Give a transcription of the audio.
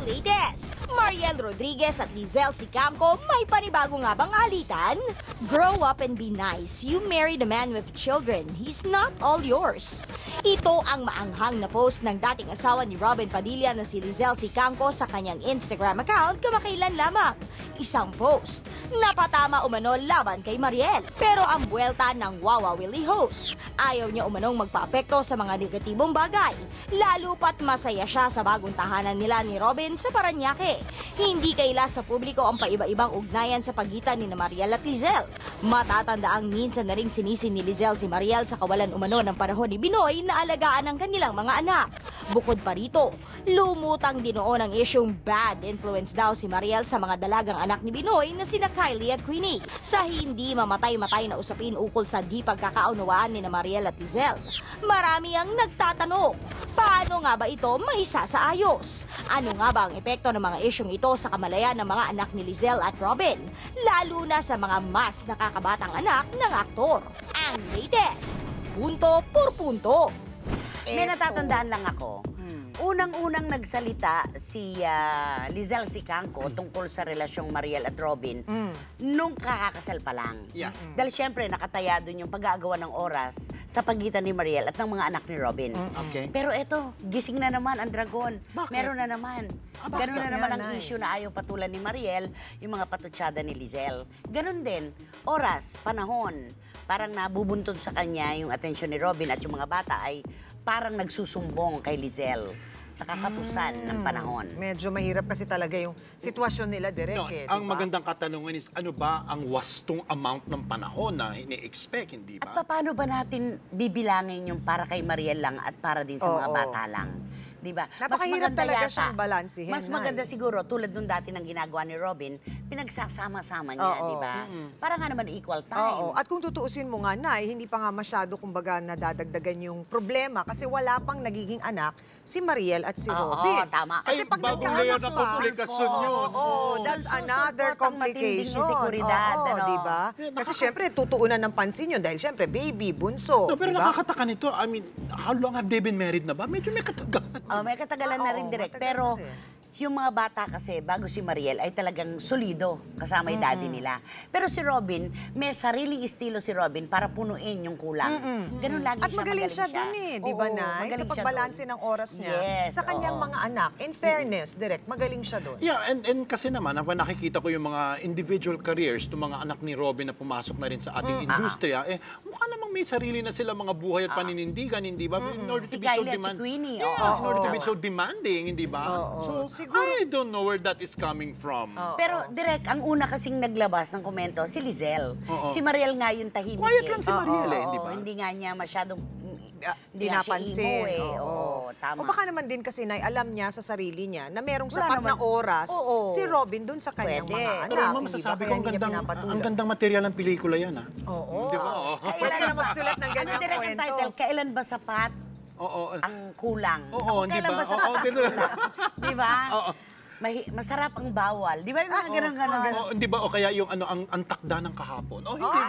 latest! Mariel Rodriguez at Lizelle Sicamco, may panibago nga bang alitan? Grow up and be nice. You married a man with children. He's not all yours. Ito ang maanghang na post ng dating asawa ni Robin Padilla na si Lizelle Sicamco sa kanyang Instagram account kamakailan lamang. Isang post, napatama umano laban kay Mariel. Pero ang buwelta ng Wawa Willie host, ayaw niya umanong magpaapekto sa mga negatibong bagay. Lalo pat masaya siya sa bagong tahanan nila ni Robin sa Paranaque. Hindi kaila sa publiko ang paiba-ibang ugnayan sa pagitan ni Mariel at Lizelle. Matatandaang minsan na ring sinisi ni Lizelle si Mariel sa kawalan umano ng panahon ni Binoy na alagaan ang kanilang mga anak. Bukod pa rito, lumutang dinoon ang isyong bad influence daw si Mariel sa mga dalagang anak ni Binoy na sina Kylie at Queenie sa hindi mamatay-matay na usapin ukol sa di pagkakaunawaan ni Mariel at Lizelle. Marami ang nagtatanong, paano nga ba ito maisasaayos? Ano nga ba ang epekto ng mga isyong ito sa kamalayan ng mga anak ni Lizelle at Robin, lalo na sa mga mas nakakabatang anak ng aktor? Ang latest, punto por punto. May natatandaan lang ako. Unang-unang nagsalita si Lizelle Sicamco tungkol sa relasyong Mariel at Robin nung kakakasal pa lang. Dahil siyempre nakataya doon yung pag-aagawa ng oras sa pagitan ni Mariel at ng mga anak ni Robin. Pero eto, gising na naman ang dragon. Meron na naman. Ganun na naman ang issue na ayaw patulan ni Mariel, yung mga patutsada ni Lizelle. Ganun din, oras, panahon. Parang nabubuntun sa kanya yung atensyon ni Robin at yung mga bata ay parang nagsusumbong kay Lizelle sa kakapusan ng panahon. Medyo mahirap kasi talaga yung sitwasyon nila, Direk. No, diba? ang magandang katanungan is, ano ba ang wastong amount ng panahon na ini-expect, hindi ba? At paano ba natin bibilangin yung para kay Mariel lang at para din sa mga bata lang? Diba? Napakahirap talaga siyang balansihin. Mas maganda siguro, tulad nung dati ng ginagawa ni Robin, pinagsasama-sama niya, di ba? Para nga naman equal time. At kung tutuusin mo nga, Nay, hindi pa nga masyado, kumbaga, nadadagdagan yung problema kasi wala pang nagiging anak si Mariel at si Robin. Tama. Kasi Ay, pag bagong layer na komplikasyon yun. That's another complication. Seguridad, di ba? Kasi syempre, tutuunan ng pansin yun dahil syempre, baby, bunso. No, pero diba? nakakataka nito, I mean, how long have they been married na ba? Medyo may katagalan. May katagalan na rin, Direk. Pero yung mga bata kasi, bago si Mariel, ay talagang solido kasama yung daddy nila. Pero si Robin, may sariling estilo si Robin para punuin yung kulang. Ganun lagi At siya, magaling siya dun di ba, Nay? Sa pagbalanse ng oras niya sa kanyang mga anak. In fairness, Direk, magaling siya dun. Yeah, and kasi naman, when nakikita ko yung mga individual careers ng mga anak ni Robin na pumasok na rin sa ating industriya, mukha namang may sarili na sila mga buhay at paninindigan, hindi ba? In order to Si be so Kylie at si Queenie. in order to be so demanding, hindi ba? So, I don't know where that is coming from. Pero, Direk, ang una kasing naglabas ng komento, si Lizelle. Si Mariel nga yung tahimik. Quiet lang si Mariel, hindi ba? Hindi nga niya masyadong Pinapansin. Tama. O baka naman din kasi, Nay, alam niya sa sarili niya na merong sapat na oras si Robin dun sa kanyang mga anak. Pero naman, masasabi ko, ang gandang material ng pelikula yan, ha? Oo. Di ba? Kailan na magsulat ng Ano, ganyang Direk, ang kwento? title? Kailan ba sapat ang kulang? Hindi Kailan ba? ba sapat ang kulang? Di ba? Masarap ang bawal. Di ba yung mga ganun-ganun? Hindi ba? O kaya yung ang takda ng kahapon. Hindi ba?